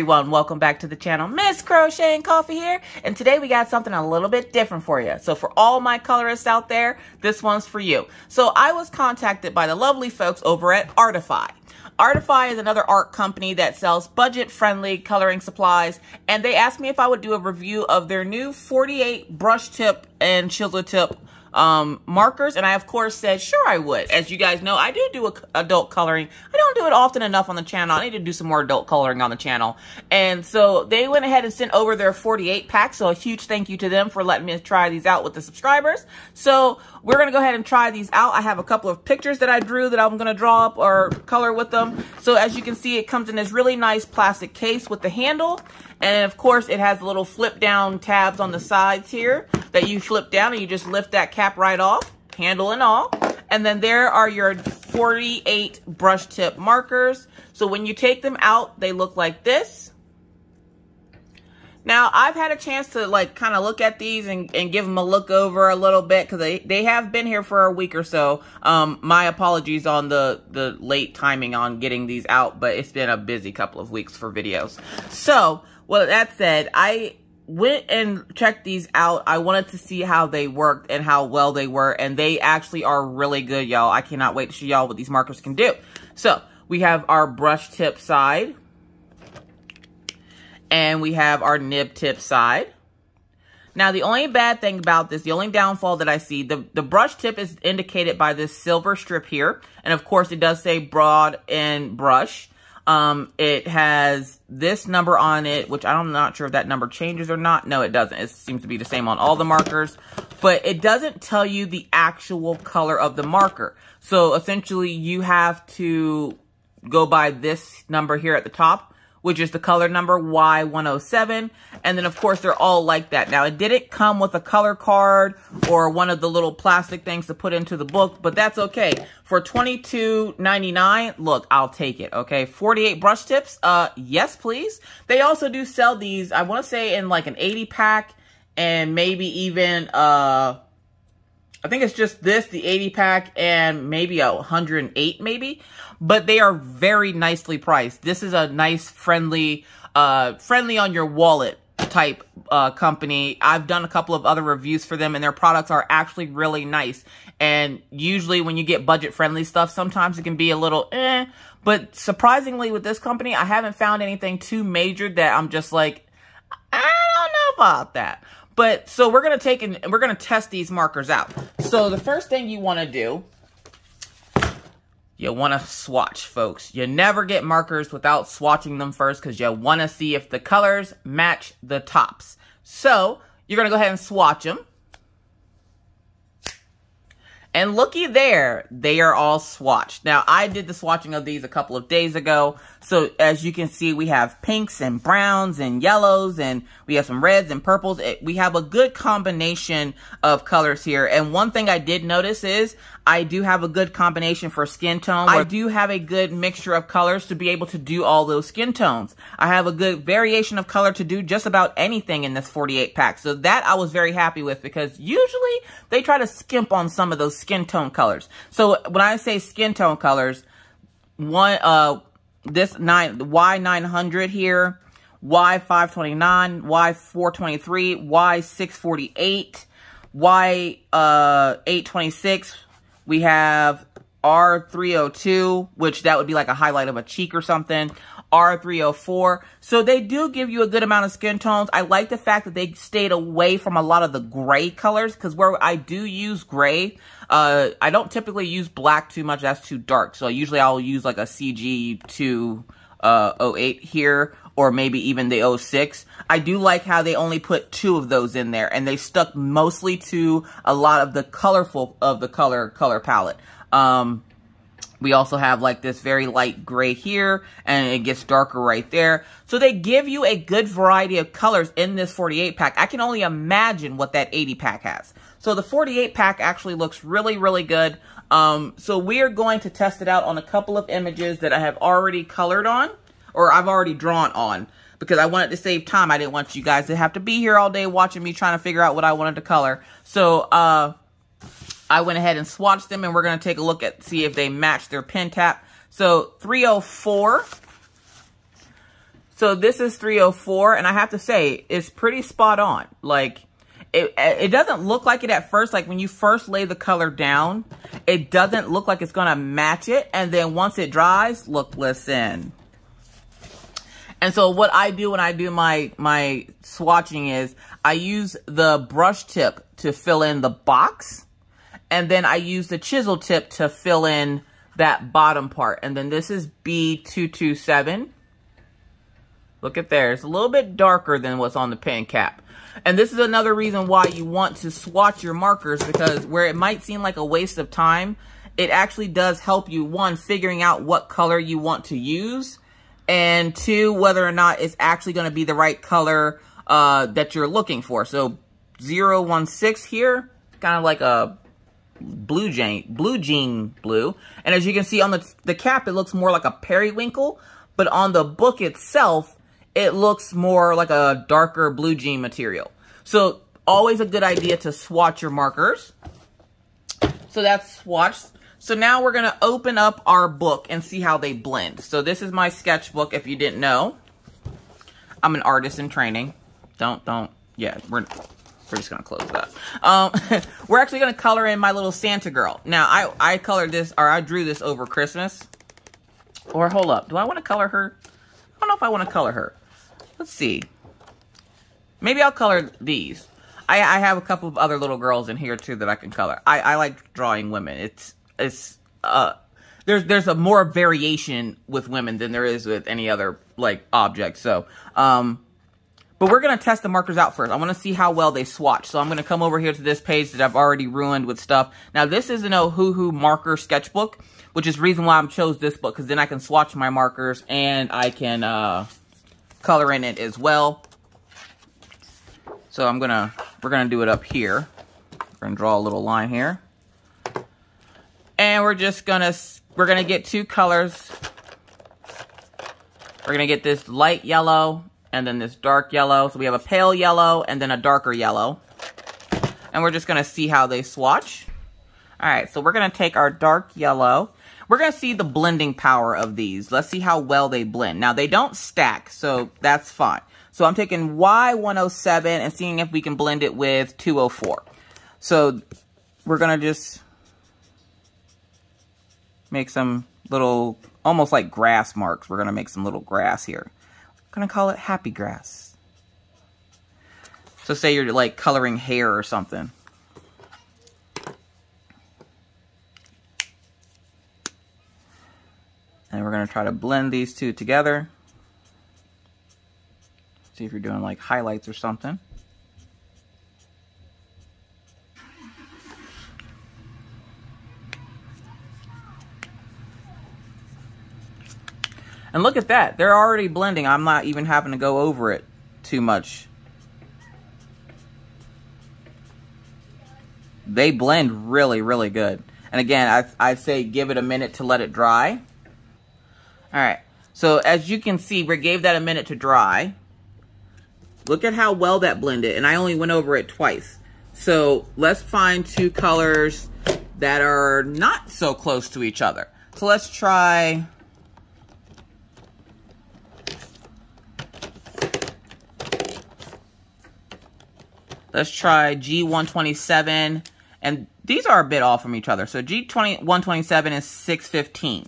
everyone, welcome back to the channel. Miss Crocheting Coffee here, and today we got something a little bit different for you. So for all my colorists out there, this one's for you. So I was contacted by the lovely folks over at Artify. Artify is another art company that sells budget-friendly coloring supplies, and they asked me if I would do a review of their new 48 brush tip and chisel tip markers, and I of course said sure I would. As you guys know, I do adult coloring. I don't do it often enough on the channel. I need to do some more adult coloring on the channel. And so they went ahead and sent over their 48 pack, so a huge thank you to them for letting me try these out with the subscribers. So we're gonna go ahead and try these out. I have a couple of pictures that I drew that I'm gonna draw up or color with them. So as you can see, it comes in this really nice plastic case with the handle. And of course, it has little flip down tabs on the sides here that you flip down and you just lift that cap right off, handle and all. And then there are your 48 brush tip markers. So when you take them out, they look like this. Now, I've had a chance to like kind of look at these and give them a look over a little bit because they have been here for a week or so. My apologies on the late timing on getting these out, but it's been a busy couple of weeks for videos. So, well, that said, I went and checked these out. I wanted to see how they worked and how well they were, and they actually are really good, y'all. I cannot wait to show y'all what these markers can do. So, we have our brush tip side, and we have our nib tip side. Now, the only bad thing about this, the only downfall that I see, the brush tip is indicated by this silver strip here, and of course, it does say broad and brush. It has this number on it, which I'm not sure if that number changes or not. No, it doesn't. It seems to be the same on all the markers, but it doesn't tell you the actual color of the marker. So essentially you have to go by this number here at the top, which is the color number Y107. And then of course they're all like that. Now it didn't come with a color card or one of the little plastic things to put into the book, but that's okay. For $22.99, look, I'll take it, okay? 48 brush tips, yes please. They also do sell these, I wanna say in like an 80 pack and maybe even, I think it's just this, the 80 pack, and maybe a 108 maybe. But they are very nicely priced. This is a nice, friendly on your wallet type company. I've done a couple of other reviews for them, and their products are actually really nice. And usually when you get budget-friendly stuff, sometimes it can be a little But surprisingly with this company, I haven't found anything too major that I'm just like, I don't know about that. But so we're gonna take and we're gonna test these markers out. So the first thing you want to do, you want to swatch, folks. You never get markers without swatching them first because you want to see if the colors match the tops. So you're gonna go ahead and swatch them. And looky there, they are all swatched. Now, I did the swatching of these a couple of days ago. So, as you can see, we have pinks and browns and yellows, and we have some reds and purples. We have a good combination of colors here. And one thing I did notice is I do have a good combination for skin tone. I do have a good mixture of colors to be able to do all those skin tones. I have a good variation of color to do just about anything in this 48 pack. So that I was very happy with because usually they try to skimp on some of those skin tone colors. So when I say skin tone colors, this Y900 here, Y529, Y423, Y648, Y826. We have R302, which that would be like a highlight of a cheek or something. R304. So they do give you a good amount of skin tones. I like the fact that they stayed away from a lot of the gray colors because where I do use gray, I don't typically use black too much. That's too dark. So usually I'll use like a CG208 here or maybe even the 06. I do like how they only put 2 of those in there and they stuck mostly to a lot of the colorful of the color palette. We also have like this very light gray here and it gets darker right there. So they give you a good variety of colors in this 48 pack. I can only imagine what that 80 pack has. So the 48 pack actually looks really, really good. So we are going to test it out on a couple of images that I have already colored on or I've already drawn on because I wanted to save time. I didn't want you guys to have to be here all day watching me trying to figure out what I wanted to color. So, I went ahead and swatched them and we're going to take a look at, see if they match their pen tap. So 304. So this is 304, and I have to say, it's pretty spot on. Like, it doesn't look like it at first. Like, when you first lay the color down, it doesn't look like it's going to match it. And then once it dries, look, listen. And so what I do when I do my swatching is I use the brush tip to fill in the box. And then I use the chisel tip to fill in that bottom part. And then this is B227. Look at there. It's a little bit darker than what's on the pen cap. And this is another reason why you want to swatch your markers, because where it might seem like a waste of time, it actually does help you, one, figuring out what color you want to use, and two, whether or not it's actually going to be the right color that you're looking for. So 016 here, kind of like a blue jean blue. And as you can see on the cap, it looks more like a periwinkle, but on the book itself, it looks more like a darker blue jean material. So always a good idea to swatch your markers. So that's swatched. So now we're going to open up our book and see how they blend. So this is my sketchbook, if you didn't know. I'm an artist in training. Yeah, we're just going to close that. We're actually going to color in my little Santa girl. Now, I colored this, or I drew this over Christmas. Or hold up, do I want to color her? I don't know if I want to color her. Let's see. Maybe I'll color these. I have a couple of other little girls in here too that I can color. I like drawing women. There's a more variation with women than there is with any other like object. So, but we're gonna test the markers out first. I want to see how well they swatch. So I'm gonna come over here to this page that I've already ruined with stuff. Now this is an Ohuhu marker sketchbook, which is the reason why I chose this book, because then I can swatch my markers and I can color in it as well. So we're gonna do it up here. We're gonna draw a little line here. And we're gonna get two colors. We're gonna get this light yellow and then this dark yellow. So we have a pale yellow and then a darker yellow. And we're just gonna see how they swatch. All right, so we're gonna take our dark yellow. We're going to see the blending power of these. Let's see how well they blend. Now, they don't stack, so that's fine. So I'm taking Y107 and seeing if we can blend it with 204. So we're going to just make some little, almost like grass marks. We're going to make some little grass here. I'm going to call it happy grass. So say you're like coloring hair or something. And we're going to try to blend these two together. See if you're doing like highlights or something. And look at that. They're already blending. I'm not even having to go over it too much. They blend really, really good. And again, I'd say give it a minute to let it dry. All right, so as you can see, we gave that a minute to dry. Look at how well that blended, and I only went over it twice. So let's find two colors that are not so close to each other. So let's try... Let's try G127, and these are a bit off from each other. So G127 is 615.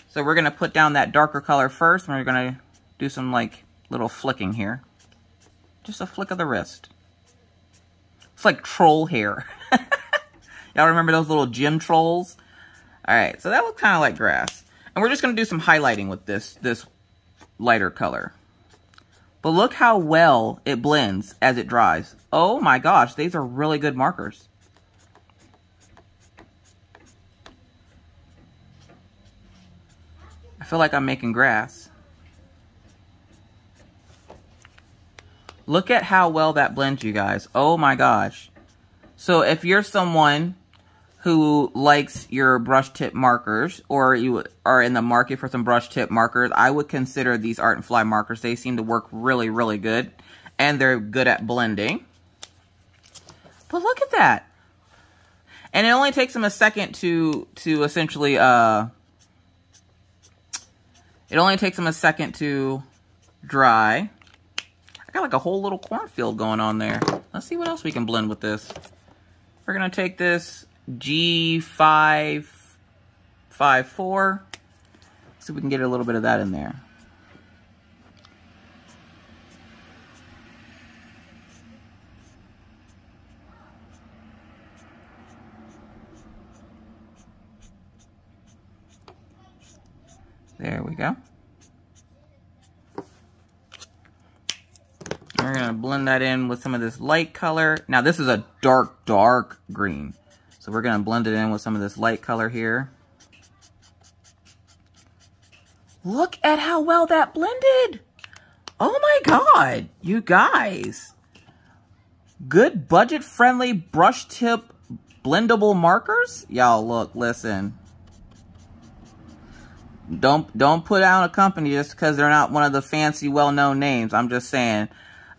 So we're going to put down that darker color first, and we're going to do some like little flicking here. Just a flick of the wrist. It's like troll hair. Y'all remember those little gym trolls? All right, so that looks kind of like grass. And we're just going to do some highlighting with this lighter color. But look how well it blends as it dries. Oh my gosh, these are really good markers. I feel like I'm making grass. Look at how well that blends, you guys. Oh my gosh. So if you're someone who likes your brush tip markers, or you are in the market for some brush tip markers, I would consider these Art and Fly markers. They seem to work really, really good. And they're good at blending. But look at that. And it only takes them a second to essentially, it only takes them a second to dry. I got like a whole little cornfield going on there. Let's see what else we can blend with this. We're gonna take this G554. See if we can get a little bit of that in there. There we go. We're gonna blend that in with some of this light color. Now this is a dark, dark green. So we're gonna blend it in with some of this light color here. Look at how well that blended. Oh my God, you guys. Good budget-friendly brush tip blendable markers. Y'all look, listen. Don't put out a company just because they're not one of the fancy, well-known names. I'm just saying,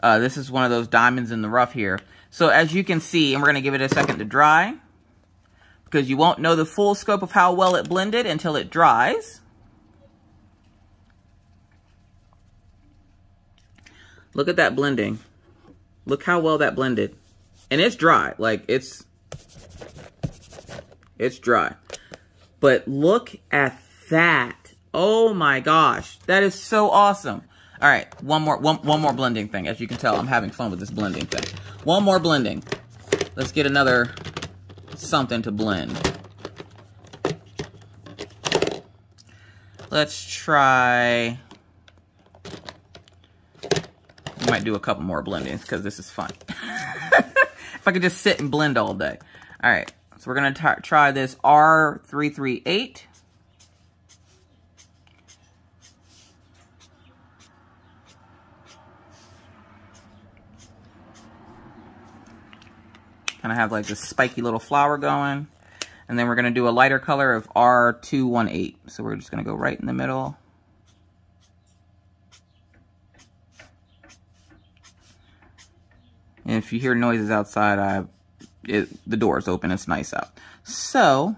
this is one of those diamonds in the rough here. So as you can see, and we're going to give it a second to dry, because you won't know the full scope of how well it blended until it dries. Look at that blending. Look how well that blended. And it's dry. Like, it's dry. But look at that. Oh my gosh. That is so awesome. All right, one more blending thing. As you can tell, I'm having fun with this blending thing. One more blending. Let's get another something to blend. Let's try... I might do a couple more blendings because this is fun. If I could just sit and blend all day. All right, so we're going to try this R338. Kind of have like this spiky little flower going. And then we're going to do a lighter color of R218. So we're just going to go right in the middle. And if you hear noises outside, the door is open. It's nice out. So,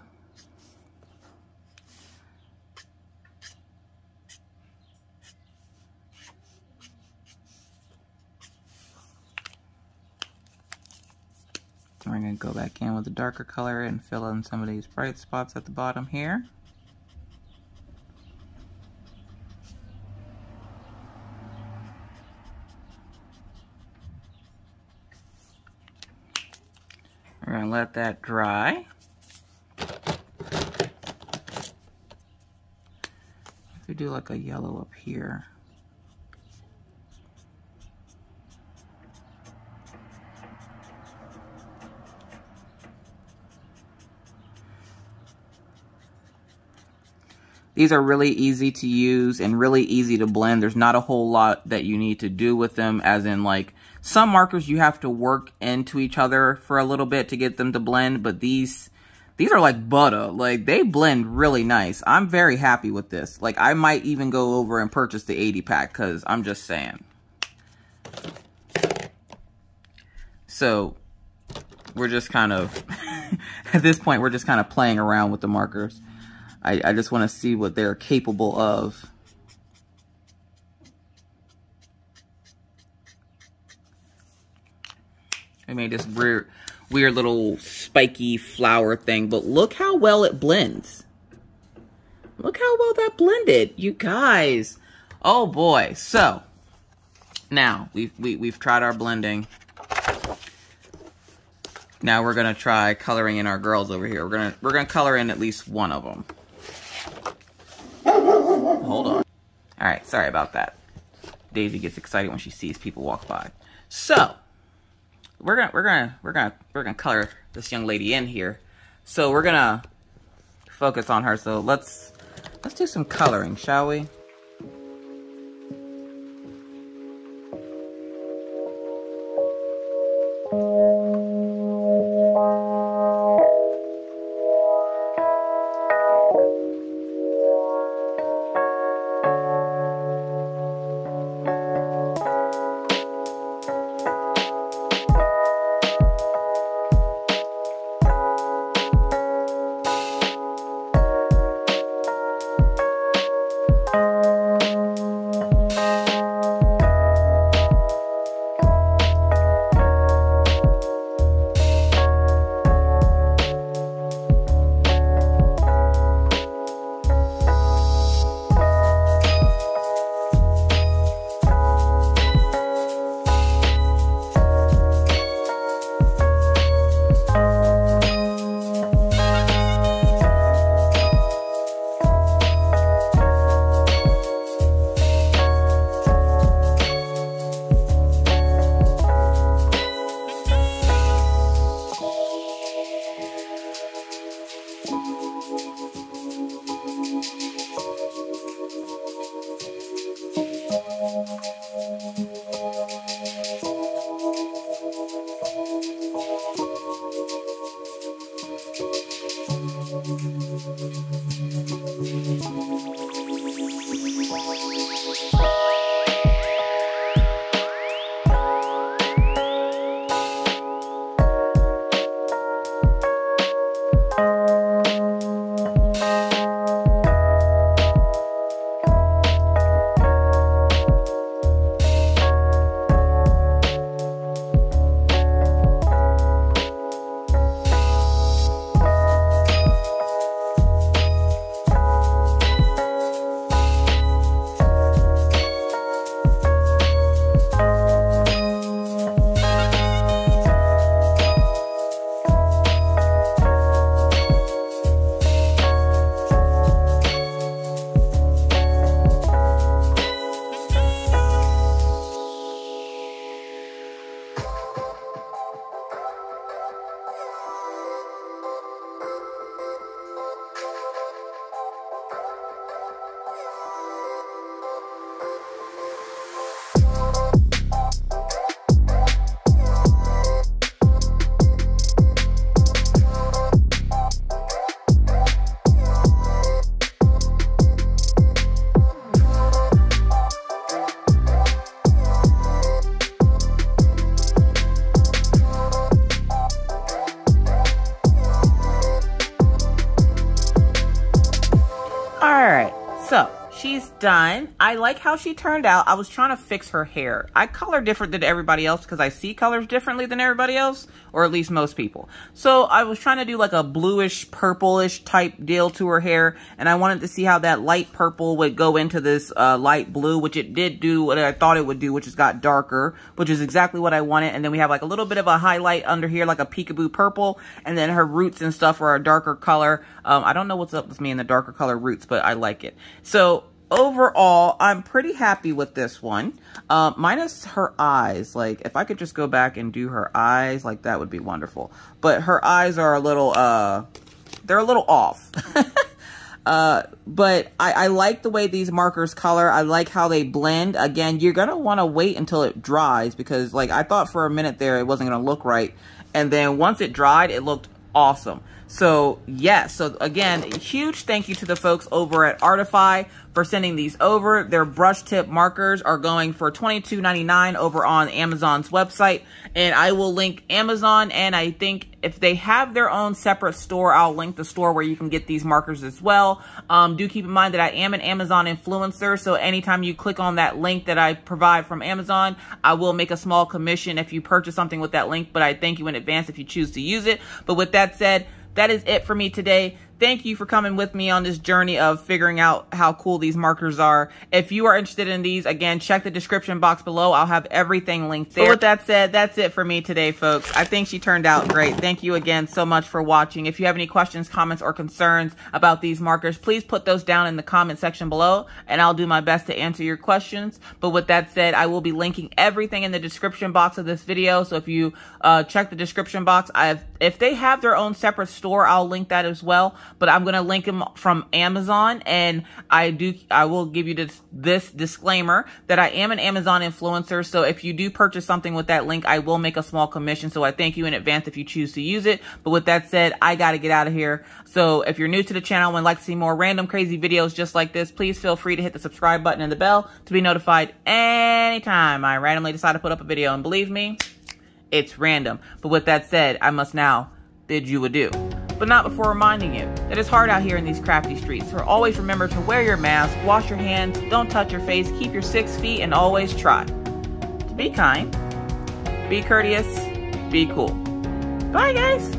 we're going to go back in with the darker color and fill in some of these bright spots at the bottom here. We're going to let that dry. If we do like a yellow up here. These are really easy to use and really easy to blend. There's not a whole lot that you need to do with them, as in like some markers you have to work into each other for a little bit to get them to blend, but these are like butter. Like, they blend really nice. I'm very happy with this. Like, I might even go over and purchase the 80 pack because I'm just saying. So we're just kind of, at this point, we're just kind of playing around with the markers. I just want to see what they're capable of. I made this weird little spiky flower thing, but look how well it blends. Look how well that blended, you guys. Oh boy. So now we've tried our blending. Now we're gonna try coloring in our girls over here. We're gonna color in at least one of them. Hold on. All right, sorry about that. Daisy gets excited when she sees people walk by. So we're gonna color this young lady in here. So we're gonna focus on her. So let's do some coloring, shall we? Alright, so she's done. I like how she turned out. I was trying to fix her hair. I color different than everybody else because I see colors differently than everybody else, or at least most people. So I was trying to do like a bluish, purplish type deal to her hair, and I wanted to see how that light purple would go into this light blue, which it did do what I thought it would do, which is got darker, which is exactly what I wanted. And then we have like a little bit of a highlight under here, like a peekaboo purple, and then her roots and stuff are a darker color. I don't know what's up with me and the darker color roots, but I like it. So overall, I'm pretty happy with this one. Minus her eyes. Like, if I could just go back and do her eyes, like, that would be wonderful. But her eyes are a little, they're a little off. But I like the way these markers color. I like how they blend. Again, you're going to want to wait until it dries because, like, I thought for a minute there it wasn't going to look right. And then once it dried, it looked awesome. So, yes. So, again, huge thank you to the folks over at Artify for sending these over. Their brush tip markers are going for $22.99 over on Amazon's website. And I will link Amazon, and I think if they have their own separate store, I'll link the store where you can get these markers as well. Do keep in mind that I am an Amazon influencer, so anytime you click on that link that I provide from Amazon, I will make a small commission if you purchase something with that link, but I thank you in advance if you choose to use it. But with that said, that is it for me today. Thank you for coming with me on this journey of figuring out how cool these markers are. If you are interested in these, again, check the description box below. I'll have everything linked there. But with that said, that's it for me today, folks. I think she turned out great. Thank you again so much for watching. If you have any questions, comments, or concerns about these markers, please put those down in the comment section below, and I'll do my best to answer your questions. But with that said, I will be linking everything in the description box of this video. So if you check the description box, if they have their own separate store, I'll link that as well. But I'm going to link them from Amazon, and I will give you this disclaimer that I am an Amazon influencer. So if you do purchase something with that link, I will make a small commission. So I thank you in advance if you choose to use it. But with that said, I got to get out of here. So if you're new to the channel and would like to see more random crazy videos just like this, please feel free to hit the subscribe button and the bell to be notified anytime I randomly decide to put up a video. And believe me, it's random. But with that said, I must now bid you adieu. But not before reminding you that it's hard out here in these crafty streets. So always remember to wear your mask, wash your hands, don't touch your face, keep your 6 feet, and always try to be kind, be courteous, be cool. Bye, guys.